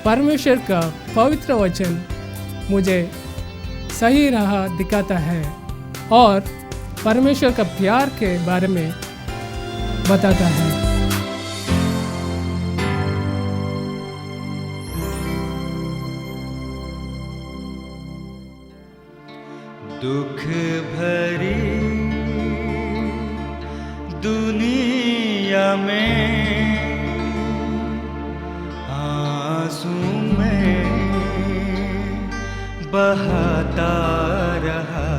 परमेश्वर का पवित्र वचन मुझे सही राह दिखाता है और परमेश्वर का प्यार के बारे में बताता है। दुख भरी दुनिया में आंसू में बहाता रहा।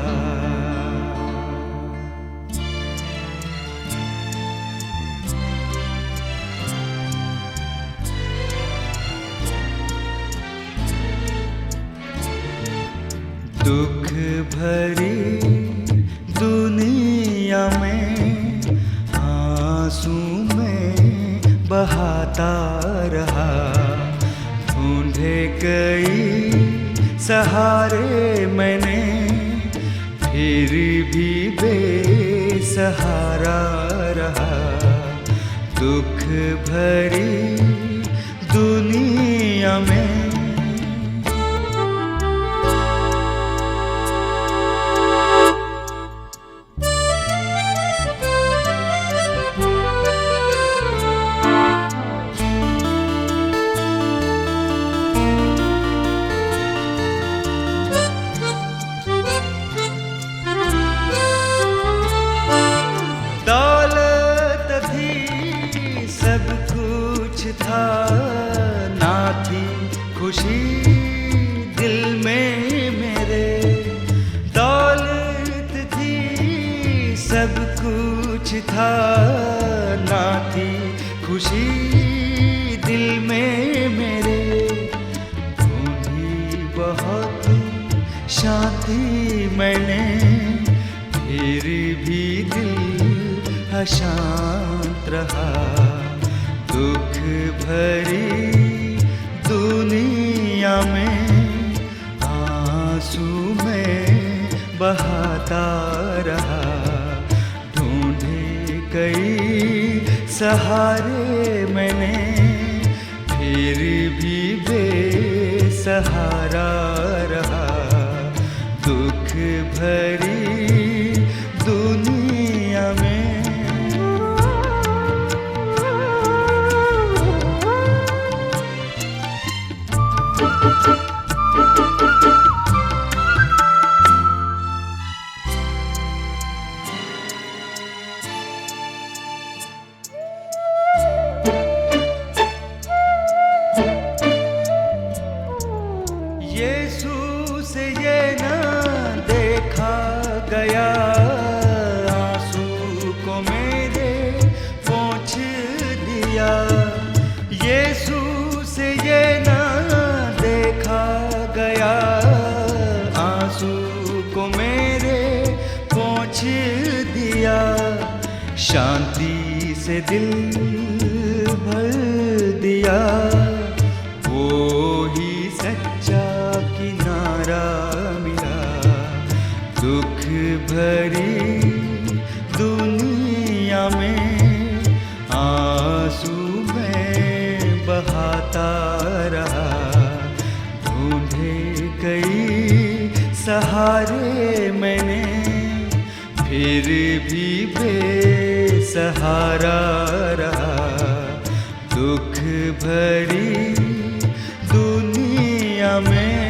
दुख भरी दुनिया में आंसू में बहाता रहा। ढूंढे कई सहारे मैंने, फिर भी बेसहारा रहा। दुख भरी दुनिया में सब कुछ था, ना थी खुशी दिल में मेरे। दौलत थी सब कुछ था, ना थी खुशी दिल में मेरे। ढूंढी बहुत शांति मैंने, फिर भी दिल अशांत रहा। दुख भरी दुनिया में आंसू में बहाता रहा। ढूंढे कई सहारे मैंने, फिर भी बेसहारा रहा। दुख भरी दुनिया में यीशु से ये ना देखा गया, आंसू को मेरे पोंछ दिया। यीशु से ये ना देखा गया, आंसू को मेरे पोंछ दिया। शांति से दिल भर दिया, वो ही सच्चा किनारा मिला। दुख भरी दुनिया में आंसू में बहाता रहा। ढूंढे कई सहारे मैंने, फिर भी बेसहारा रहा। दुख भरी दुनिया में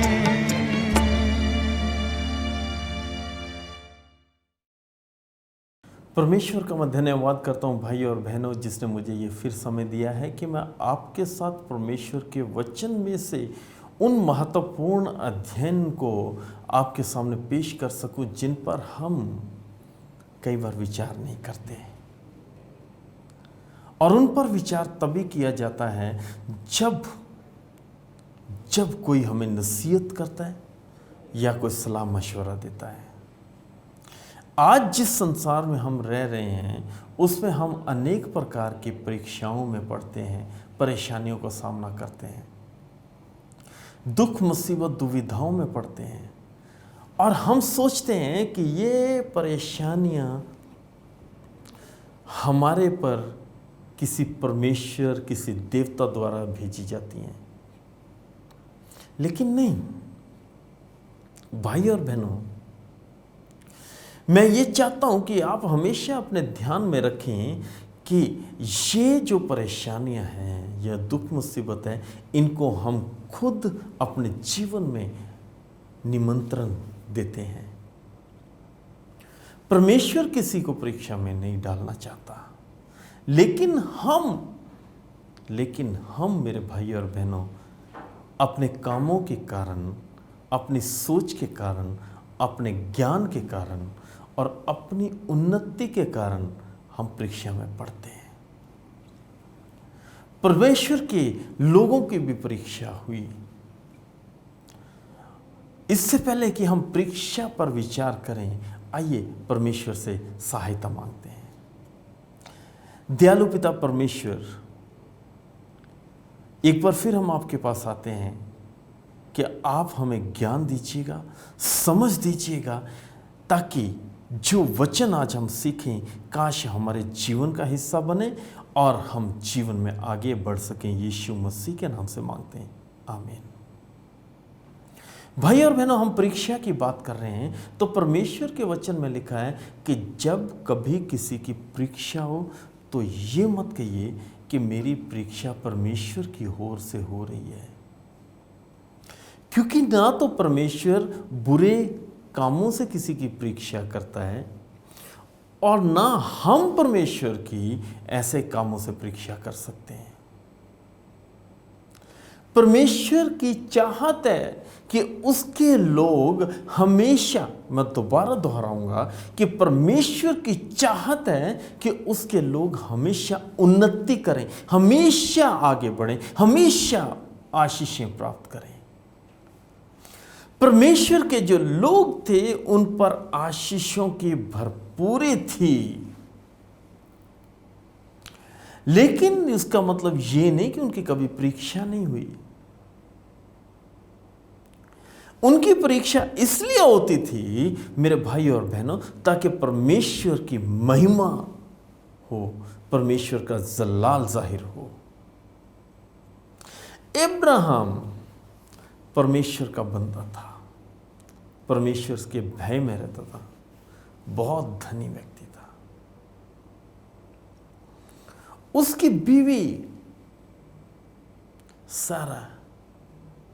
परमेश्वर का मैं धन्यवाद करता हूँ भाई और बहनों, जिसने मुझे ये फिर समय दिया है कि मैं आपके साथ परमेश्वर के वचन में से उन महत्वपूर्ण अध्ययन को आपके सामने पेश कर सकूं जिन पर हम कई बार विचार नहीं करते। और उन पर विचार तभी किया जाता है जब कोई हमें नसीहत करता है या कोई सलाह मशवरा देता है। आज जिस संसार में हम रह रहे हैं उसमें हम अनेक प्रकार की परीक्षाओं में पड़ते हैं, परेशानियों का सामना करते हैं, दुख मुसीबत दुविधाओं में पड़ते हैं और हम सोचते हैं कि ये परेशानियां हमारे पर किसी परमेश्वर, किसी देवता द्वारा भेजी जाती हैं। लेकिन नहीं भाई और बहनों, मैं ये चाहता हूं कि आप हमेशा अपने ध्यान में रखें कि ये जो परेशानियां हैं, यह दुख मुसीबत है, इनको हम खुद अपने जीवन में निमंत्रण देते हैं। परमेश्वर किसी को परीक्षा में नहीं डालना चाहता, लेकिन हम मेरे भाई और बहनों अपने कामों के कारण, अपनी सोच के कारण, अपने ज्ञान के कारण और अपनी उन्नति के कारण हम परीक्षा में पढ़ते हैं। परमेश्वर के लोगों की भी परीक्षा हुई। इससे पहले कि हम परीक्षा पर विचार करें, आइए परमेश्वर से सहायता मांगते हैं। दयालु पिता परमेश्वर, एक बार फिर हम आपके पास आते हैं कि आप हमें ज्ञान दीजिएगा, समझ दीजिएगा, ताकि जो वचन आज हम सीखें काश हमारे जीवन का हिस्सा बने और हम जीवन में आगे बढ़ सकें। यीशु मसीह के नाम से मांगते हैं, आमीन। भाई और बहनों, हम परीक्षा की बात कर रहे हैं तो परमेश्वर के वचन में लिखा है कि जब कभी किसी की परीक्षा हो तो ये मत कहिए कि मेरी परीक्षा परमेश्वर की ओर से हो रही है, क्योंकि ना तो परमेश्वर बुरे कामों से किसी की परीक्षा करता है और ना हम परमेश्वर की ऐसे कामों से परीक्षा कर सकते हैं। परमेश्वर की चाहत है कि उसके लोग हमेशा, मैं दोबारा दोहराऊंगा कि परमेश्वर की चाहत है कि उसके लोग हमेशा उन्नति करें, हमेशा आगे बढ़ें, हमेशा आशीषें प्राप्त करें। परमेश्वर के जो लोग थे उन पर आशीषों की भरपूरी थी, लेकिन इसका मतलब ये नहीं कि उनकी कभी परीक्षा नहीं हुई। उनकी परीक्षा इसलिए होती थी मेरे भाई और बहनों, ताकि परमेश्वर की महिमा हो, परमेश्वर का जलाल जाहिर हो। अब्राहम परमेश्वर का बंदा था, परमेश्वर के भय में रहता था, बहुत धनी व्यक्ति था। उसकी बीवी सारा,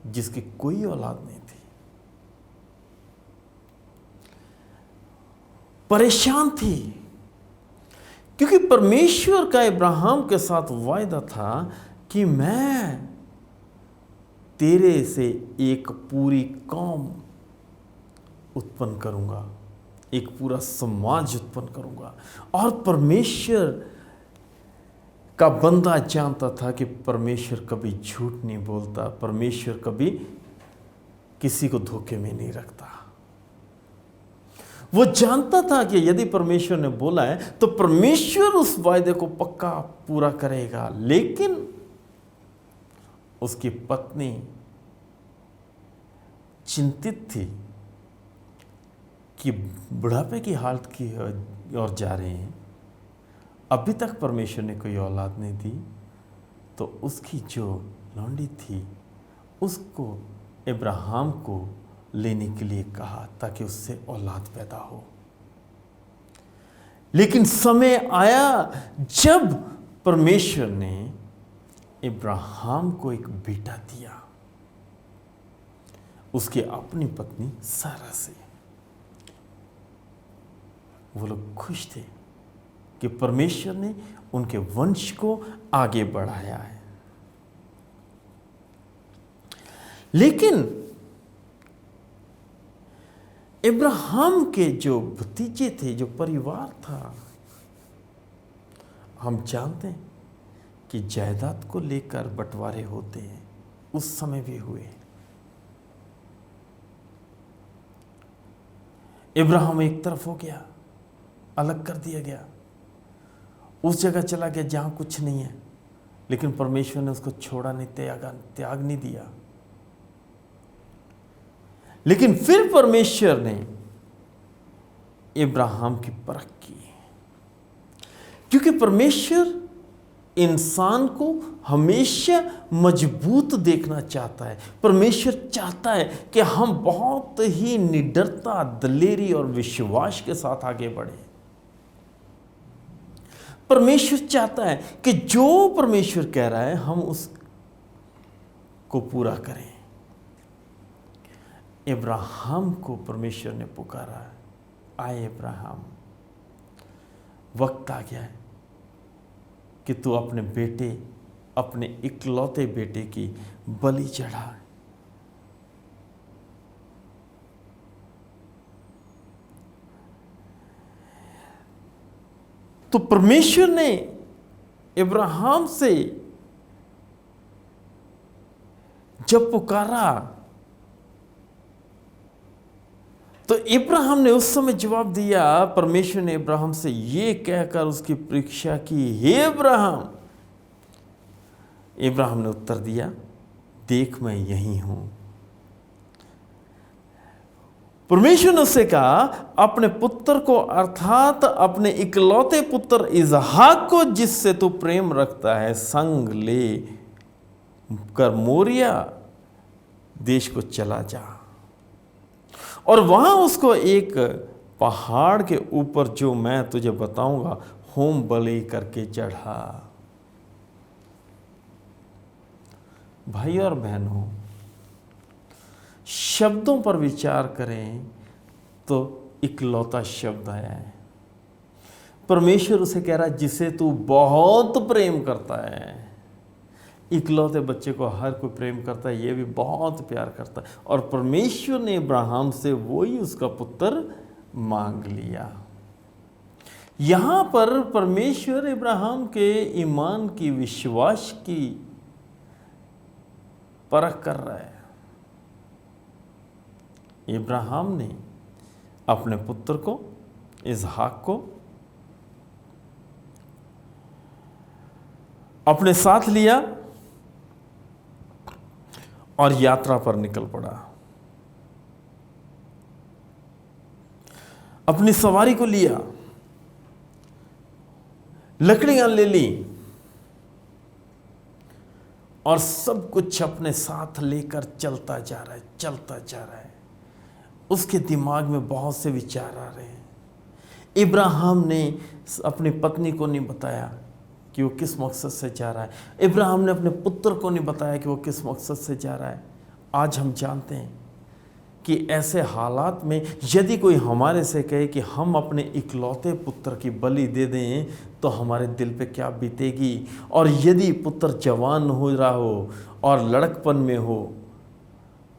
जिसकी कोई औलाद नहीं थी, परेशान थी, क्योंकि परमेश्वर का अब्राहम के साथ वायदा था कि मैं तेरे से एक पूरी कौम उत्पन्न करूंगा, एक पूरा समाज उत्पन्न करूंगा। और परमेश्वर का बंदा जानता था कि परमेश्वर कभी झूठ नहीं बोलता, परमेश्वर कभी किसी को धोखे में नहीं रखता। वो जानता था कि यदि परमेश्वर ने बोला है तो परमेश्वर उस वायदे को पक्का पूरा करेगा। लेकिन उसकी पत्नी चिंतित थी कि बुढ़ापे की हालत की ओर जा रहे हैं, अभी तक परमेश्वर ने कोई औलाद नहीं दी, तो उसकी जो लौंडी थी उसको अब्राहम को लेने के लिए कहा ताकि उससे औलाद पैदा हो। लेकिन समय आया जब परमेश्वर ने अब्राहम को एक बेटा दिया, उसके अपनी पत्नी सारा से। वो लोग खुश थे कि परमेश्वर ने उनके वंश को आगे बढ़ाया है। लेकिन अब्राहम के जो भतीजे थे, जो परिवार था, हम जानते हैं कि जायदाद को लेकर बंटवारे होते हैं, उस समय भी हुए। अब्राहम एक तरफ हो गया, अलग कर दिया गया, उस जगह चला गया जहां कुछ नहीं है, लेकिन परमेश्वर ने उसको छोड़ा नहीं, त्याग नहीं दिया। लेकिन फिर परमेश्वर ने अब्राहम की परख की, क्योंकि परमेश्वर इंसान को हमेशा मजबूत देखना चाहता है। परमेश्वर चाहता है कि हम बहुत ही निडरता, दलेरी और विश्वास के साथ आगे बढ़े। परमेश्वर चाहता है कि जो परमेश्वर कह रहा है हम उसको पूरा करें। इब्राहिम को परमेश्वर ने पुकारा, आए इब्राहिम, वक्त आ गया है कि तू अपने बेटे, अपने इकलौते बेटे की बलि चढ़ा। तो परमेश्वर ने इब्राहिम से जब पुकारा तो इब्राहिम ने उस समय जवाब दिया। परमेश्वर ने इब्राहिम से ये कहकर उसकी परीक्षा की, हे इब्राहिम। इब्राहिम ने उत्तर दिया, देख मैं यही हूं। परमेश्वर ने उससे कहा, अपने पुत्र को अर्थात अपने इकलौते पुत्र इसहाक को जिससे तू प्रेम रखता है संग ले कर मोरिया देश को चला जा और वहां उसको एक पहाड़ के ऊपर जो मैं तुझे बताऊंगा होम बलि करके चढ़ा। भाई और बहनों, शब्दों पर विचार करें तो इकलौता शब्द है। परमेश्वर उसे कह रहा है जिसे तू बहुत प्रेम करता है। इकलौते बच्चे को हर कोई प्रेम करता है, ये भी बहुत प्यार करता है। और परमेश्वर ने इब्राहिम से वही उसका पुत्र मांग लिया। यहां पर परमेश्वर इब्राहिम के ईमान की, विश्वास की परख कर रहा है। इब्राहिम ने अपने पुत्र को, इसहाक को अपने साथ लिया और यात्रा पर निकल पड़ा। अपनी सवारी को लिया, लकड़ियां ले ली और सब कुछ अपने साथ लेकर चलता जा रहा है, चलता जा रहा है। उसके दिमाग में बहुत से विचार आ रहे हैं। इब्राहिम ने अपनी पत्नी को नहीं बताया कि वो किस मकसद से जा रहा है। इब्राहिम ने अपने पुत्र को नहीं बताया कि वो किस मकसद से जा रहा है। आज हम जानते हैं कि ऐसे हालात में यदि कोई हमारे से कहे कि हम अपने इकलौते पुत्र की बलि दे दें तो हमारे दिल पे क्या बीतेगी। और यदि पुत्र जवान हो रहा हो और लड़कपन में हो,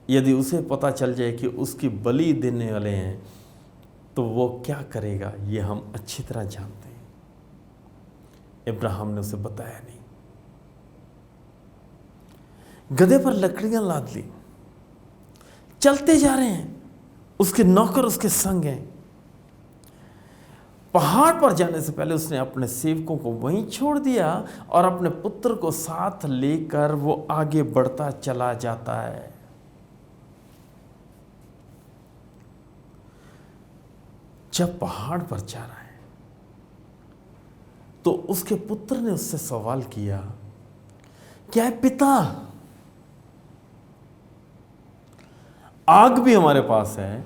यदि उसे पता चल जाए कि उसकी बलि देने वाले हैं तो वो क्या करेगा, ये हम अच्छी तरह जानते हैं। इब्राहिम ने उसे बताया नहीं। गधे पर लकड़ियां लाद ली, चलते जा रहे हैं। उसके नौकर उसके संग हैं। पहाड़ पर जाने से पहले उसने अपने सेवकों को वहीं छोड़ दिया और अपने पुत्र को साथ लेकर वो आगे बढ़ता चला जाता है। जब पहाड़ पर जा रहा है तो उसके पुत्र ने उससे सवाल किया, क्या है पिता, आग भी हमारे पास है,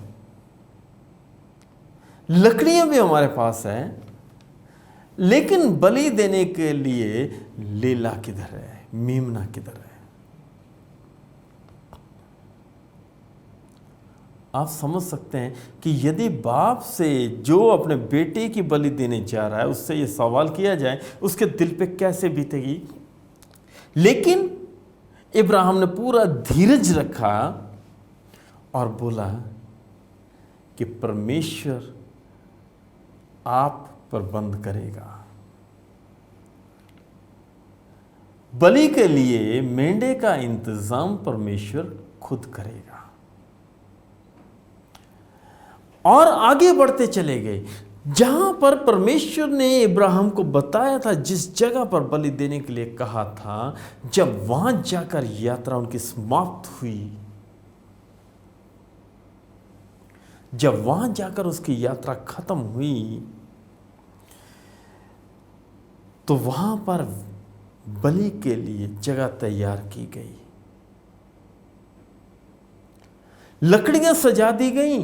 लकड़ियां भी हमारे पास है, लेकिन बलि देने के लिए लेला किधर है, मेमना किधर है। आप समझ सकते हैं कि यदि बाप से जो अपने बेटे की बलि देने जा रहा है उससे ये सवाल किया जाए, उसके दिल पे कैसे बीतेगी। लेकिन इब्राहिम ने पूरा धीरज रखा और बोला कि परमेश्वर आप प्रबंध करेगा। बलि के लिए मेंढे का इंतजाम परमेश्वर खुद करेगा। और आगे बढ़ते चले गए। जहां पर परमेश्वर ने इब्राहिम को बताया था, जिस जगह पर बलि देने के लिए कहा था, जब वहां जाकर यात्रा उनकी समाप्त हुई, जब वहां जाकर उसकी यात्रा खत्म हुई, तो वहां पर बलि के लिए जगह तैयार की गई। लकड़ियां सजा दी गई।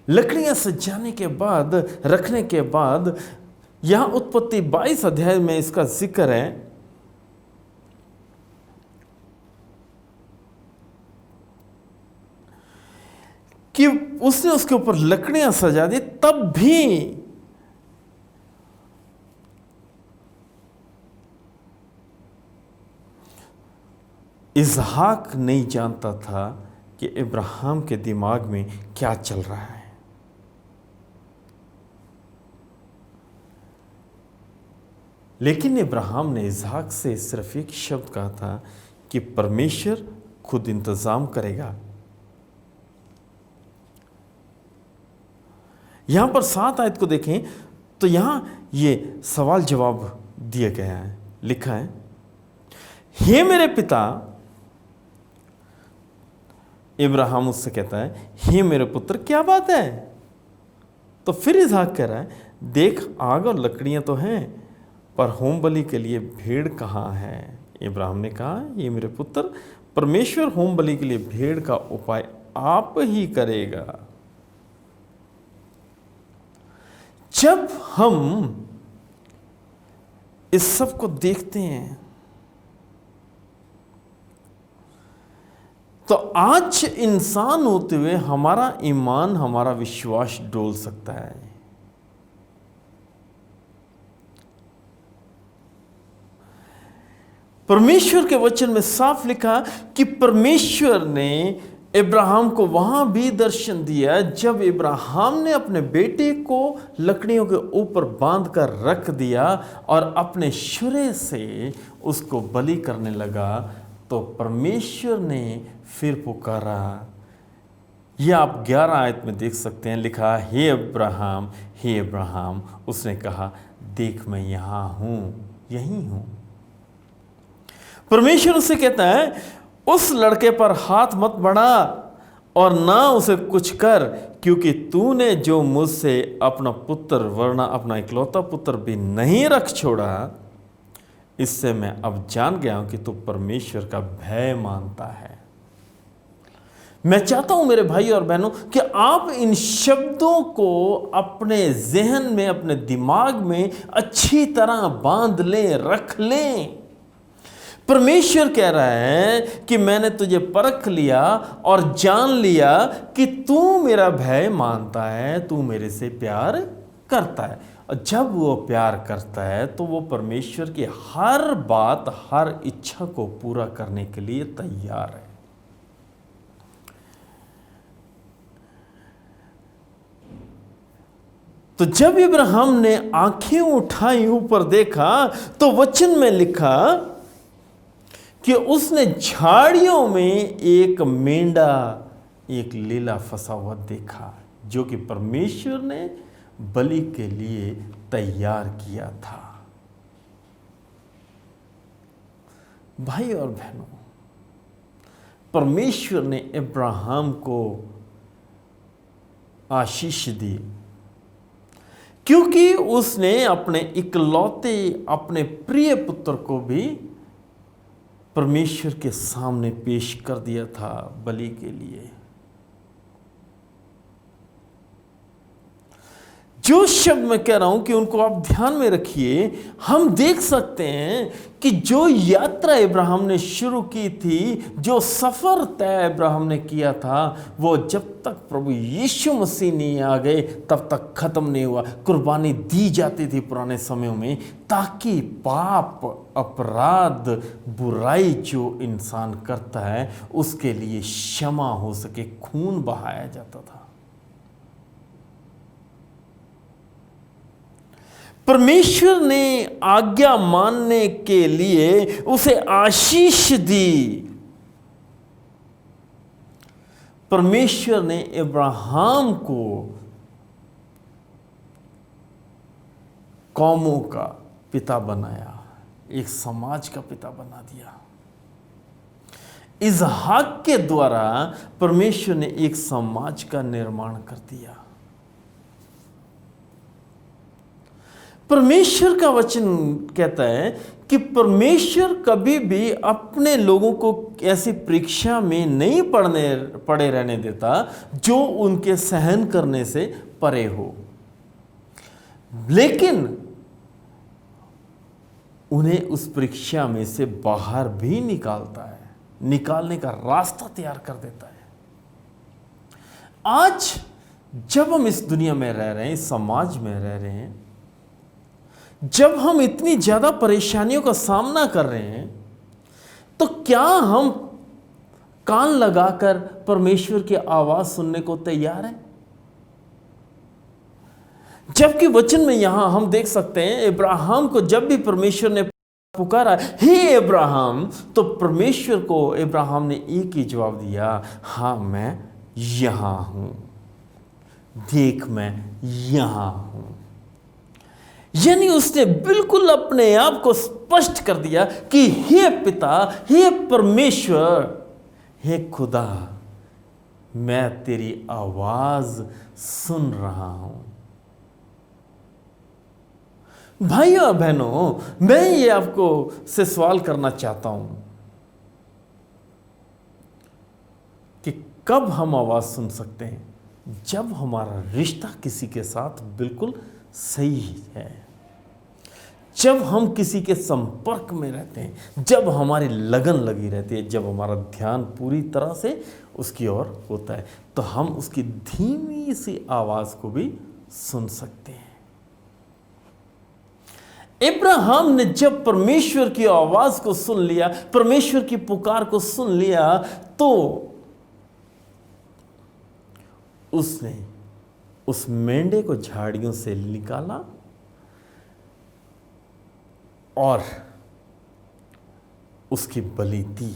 लकड़ियां सजाने के बाद, रखने के बाद, यहां उत्पत्ति 22 अध्याय में इसका जिक्र है कि उसने उसके ऊपर लकड़ियां सजा दी। तब भी इसहाक नहीं जानता था कि इब्राहिम के दिमाग में क्या चल रहा है। लेकिन इब्राहिम ने इसहाक से सिर्फ एक शब्द कहा था कि परमेश्वर खुद इंतजाम करेगा। यहां पर 7 आयत को देखें तो यहां ये सवाल जवाब दिया गया है, लिखा है, हे मेरे पिता। इब्राहिम उससे कहता है, हे मेरे पुत्र, क्या बात है? तो फिर इसहाक कह रहा है, देख आग और लकड़ियां तो हैं, पर होम बलि के लिए भेड़ कहाँ है? इब्राहिम ने कहा, ये मेरे पुत्र, परमेश्वर होम बलि के लिए भेड़ का उपाय आप ही करेगा। जब हम इस सब को देखते हैं तो आज इंसान होते हुए हमारा ईमान, हमारा विश्वास डोल सकता है। परमेश्वर के वचन में साफ लिखा कि परमेश्वर ने इब्राहिम को वहां भी दर्शन दिया जब इब्राहिम ने अपने बेटे को लकड़ियों के ऊपर बांध कर रख दिया और अपने शुरे से उसको बलि करने लगा, तो परमेश्वर ने फिर पुकारा। यह आप 11 आयत में देख सकते हैं, लिखा, हे अब्राहम, हे अब्राहम। उसने कहा, देख मैं यहां हूं, यहीं हूं। परमेश्वर उससे कहता है, उस लड़के पर हाथ मत बढ़ा और ना उसे कुछ कर, क्योंकि तूने जो मुझसे अपना पुत्र, वरना अपना इकलौता पुत्र भी नहीं रख छोड़ा, इससे मैं अब जान गया हूं कि तू परमेश्वर का भय मानता है। मैं चाहता हूं मेरे भाई और बहनों कि आप इन शब्दों को अपने जहन में, अपने दिमाग में अच्छी तरह बांध लें, रख लें। परमेश्वर कह रहा है कि मैंने तुझे परख लिया और जान लिया कि तू मेरा भय मानता है, तू मेरे से प्यार करता है। और जब वो प्यार करता है तो वो परमेश्वर की हर बात, हर इच्छा को पूरा करने के लिए तैयार है। तो जब इब्राहिम ने आंखें उठाई, ऊपर देखा, तो वचन में लिखा कि उसने झाड़ियों में एक मेंढा, एक लीला फंसा हुआ देखा, जो कि परमेश्वर ने बलि के लिए तैयार किया था। भाई और बहनों, परमेश्वर ने इब्राहिम को आशीष दी क्योंकि उसने अपने इकलौते, अपने प्रिय पुत्र को भी परमेश्वर के सामने पेश कर दिया था बलि के लिए। जो शब्द मैं कह रहा हूं कि उनको आप ध्यान में रखिए। हम देख सकते हैं कि जो यात्रा इब्राहिम ने शुरू की थी, जो सफर तय इब्राहिम ने किया था, वो जब तक प्रभु यीशु मसीह नहीं आ गए तब तक खत्म नहीं हुआ। कुर्बानी दी जाती थी पुराने समयों में, ताकि पाप, अपराध, बुराई जो इंसान करता है उसके लिए क्षमा हो सके, खून बहाया जाता था। परमेश्वर ने आज्ञा मानने के लिए उसे आशीष दी। परमेश्वर ने इब्राहिम को कौमों का पिता बनाया, एक समाज का पिता बना दिया। इसहाक के द्वारा परमेश्वर ने एक समाज का निर्माण कर दिया। परमेश्वर का वचन कहता है कि परमेश्वर कभी भी अपने लोगों को ऐसी परीक्षा में नहीं पड़े रहने देता जो उनके सहन करने से परे हो, लेकिन उन्हें उस परीक्षा में से बाहर भी निकालता है, निकालने का रास्ता तैयार कर देता है। आज जब हम इस दुनिया में रह रहे हैं, इस समाज में रह रहे हैं, जब हम इतनी ज्यादा परेशानियों का सामना कर रहे हैं, तो क्या हम कान लगाकर परमेश्वर की आवाज सुनने को तैयार हैं? जबकि वचन में यहां हम देख सकते हैं इब्राहिम को जब भी परमेश्वर ने पुकारा, हे इब्राहिम, तो परमेश्वर को इब्राहिम ने एक ही जवाब दिया, हाँ मैं यहां हूं, देख मैं यहां हूं। यानी उसने बिल्कुल अपने आप को स्पष्ट कर दिया कि हे पिता, हे परमेश्वर, हे खुदा, मैं तेरी आवाज सुन रहा हूं। भाइयों और बहनों, मैं ये आपको से सवाल करना चाहता हूं कि कब हम आवाज सुन सकते हैं? जब हमारा रिश्ता किसी के साथ बिल्कुल सही है, जब हम किसी के संपर्क में रहते हैं, जब हमारी लगन लगी रहती है, जब हमारा ध्यान पूरी तरह से उसकी ओर होता है, तो हम उसकी धीमी सी आवाज को भी सुन सकते हैं। इब्राहिम ने जब परमेश्वर की आवाज को सुन लिया, परमेश्वर की पुकार को सुन लिया, तो उसने उस मेंढे को झाड़ियों से निकाला और उसकी बलि दी,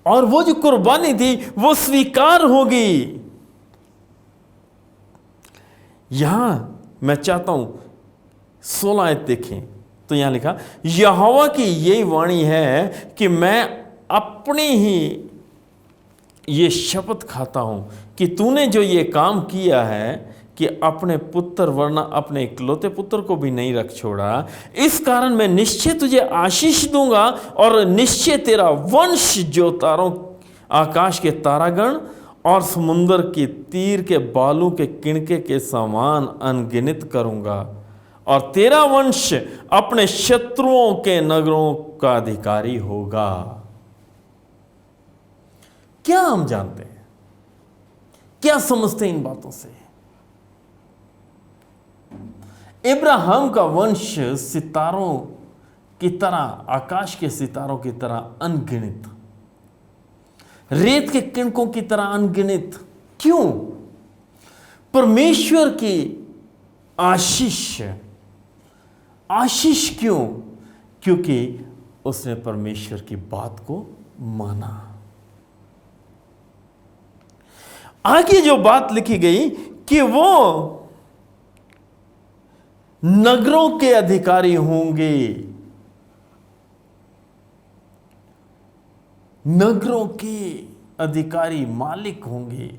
और वो जो कुर्बानी थी वो स्वीकार होगी। यहां मैं चाहता हूं 16 आयत देखें, तो यहां लिखा, यहोवा की यही वाणी है कि मैं अपनी ही ये शपथ खाता हूं कि तूने जो ये काम किया है कि अपने पुत्र वरना अपने इकलौते पुत्र को भी नहीं रख छोड़ा, इस कारण मैं निश्चय तुझे आशीष दूंगा और निश्चय तेरा वंश जो तारों आकाश के तारागण और समुंदर के तीर के बालू के किणके के समान अनगिनत करूंगा, और तेरा वंश अपने शत्रुओं के नगरों का अधिकारी होगा। क्या हम जानते हैं? क्या समझते हैं इन बातों से? इब्राहिम का वंश सितारों की तरह, आकाश के सितारों की तरह अनगिनत, रेत के किणकों की तरह अनगिनत। क्यों? परमेश्वर की आशीष। आशीष क्यों? क्योंकि उसने परमेश्वर की बात को माना। आगे जो बात लिखी गई कि वो नगरों के अधिकारी होंगे, नगरों के अधिकारी, मालिक होंगे।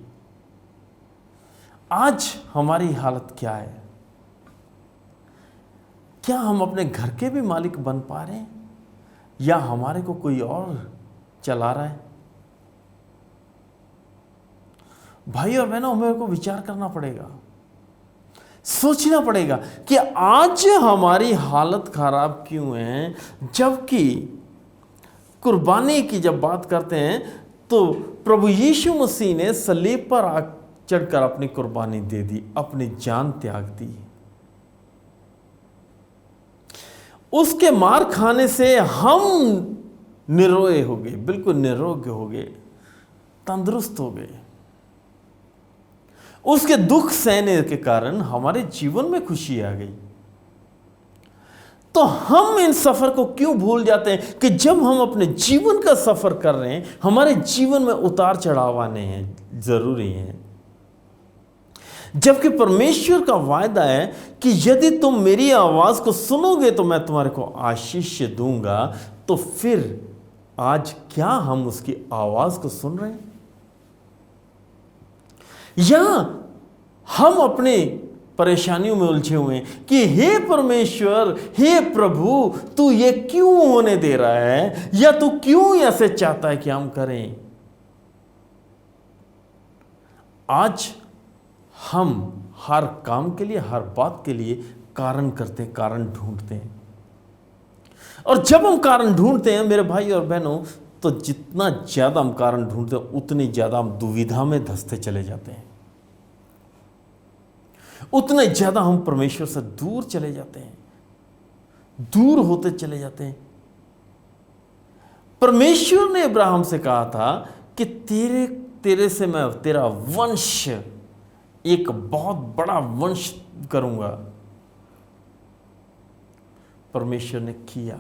आज हमारी हालत क्या है? क्या हम अपने घर के भी मालिक बन पा रहे हैं, या हमारे को कोई और चला रहा है? भाई और बहनों, हमें को विचार करना पड़ेगा, सोचना पड़ेगा कि आज हमारी हालत खराब क्यों है। जबकि कुर्बानी की जब बात करते हैं तो प्रभु यीशु मसीह ने सलीब पर चढ़कर अपनी कुर्बानी दे दी, अपनी जान त्याग दी। उसके मार खाने से हम निरोए हो गए, बिल्कुल निरोग हो गए, तंदुरुस्त हो गए। उसके दुख सहने के कारण हमारे जीवन में खुशी आ गई। तो हम इन सफर को क्यों भूल जाते हैं कि जब हम अपने जीवन का सफर कर रहे हैं, हमारे जीवन में उतार चढ़ाव आने हैं, जरूरी हैं। जबकि परमेश्वर का वायदा है कि यदि तुम मेरी आवाज को सुनोगे तो मैं तुम्हारे को आशीष दूंगा। तो फिर आज क्या हम उसकी आवाज को सुन रहे हैं, या हम अपने परेशानियों में उलझे हुए हैं कि हे परमेश्वर, हे प्रभु, तू ये क्यों होने दे रहा है, या तू क्यों ऐसे चाहता है कि हम करें। आज हम हर काम के लिए, हर बात के लिए कारण करते हैं, कारण ढूंढते हैं। और जब हम कारण ढूंढते हैं मेरे भाई और बहनों, तो जितना ज्यादा हम कारण ढूंढते हैं उतनी ज्यादा हम दुविधा में धंसते चले जाते हैं, उतने ज्यादा हम परमेश्वर से दूर चले जाते हैं, दूर होते चले जाते हैं। परमेश्वर ने अब्राहम से कहा था कि तेरे से मैं तेरा वंश, एक बहुत बड़ा वंश करूंगा। परमेश्वर ने किया।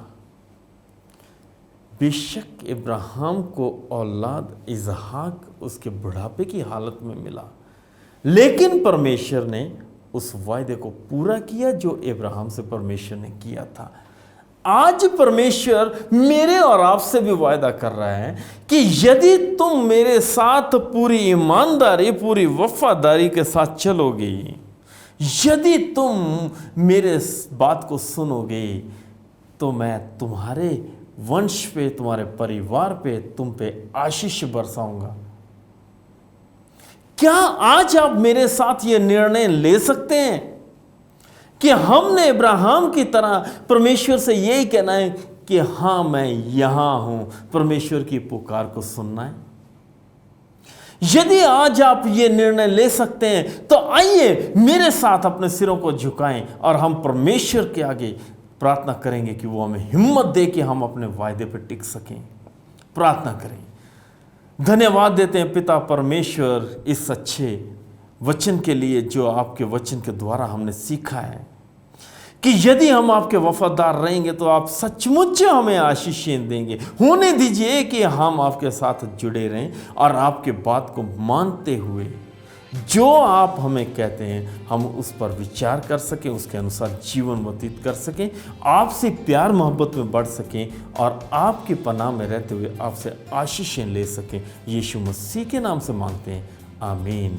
बेशक इब्राहिम को औलाद इसहाक उसके बुढ़ापे की हालत में मिला, लेकिन परमेश्वर ने उस वायदे को पूरा किया जो इब्राहिम से परमेश्वर ने किया था। आज परमेश्वर मेरे और आपसे भी वायदा कर रहा है कि यदि तुम मेरे साथ पूरी ईमानदारी, पूरी वफादारी के साथ चलोगे, यदि तुम मेरे बात को सुनोगे, तो मैं तुम्हारे वंश पे, तुम्हारे परिवार पे, तुम पे आशीष बरसाऊंगा। क्या आज आप मेरे साथ ये निर्णय ले सकते हैं कि हमने इब्राहिम की तरह परमेश्वर से यही कहना है कि हाँ मैं यहां हूं, परमेश्वर की पुकार को सुनना है? यदि आज आप ये निर्णय ले सकते हैं तो आइए मेरे साथ अपने सिरों को झुकाएं और हम परमेश्वर के आगे प्रार्थना करेंगे कि वो हमें हिम्मत दे कि हम अपने वायदे पर टिक सकें। प्रार्थना करें। धन्यवाद देते हैं पिता परमेश्वर इस अच्छे वचन के लिए जो आपके वचन के द्वारा हमने सीखा है कि यदि हम आपके वफादार रहेंगे तो आप सचमुच हमें आशीषें देंगे। होने दीजिए कि हम आपके साथ जुड़े रहें और आपके बात को मानते हुए जो आप हमें कहते हैं हम उस पर विचार कर सकें, उसके अनुसार जीवन व्यतीत कर सकें, आपसे प्यार मोहब्बत में बढ़ सकें और आपके पनाह में रहते हुए आपसे आशीषें ले सकें। यीशु मसीह के नाम से मांगते हैं, आमीन।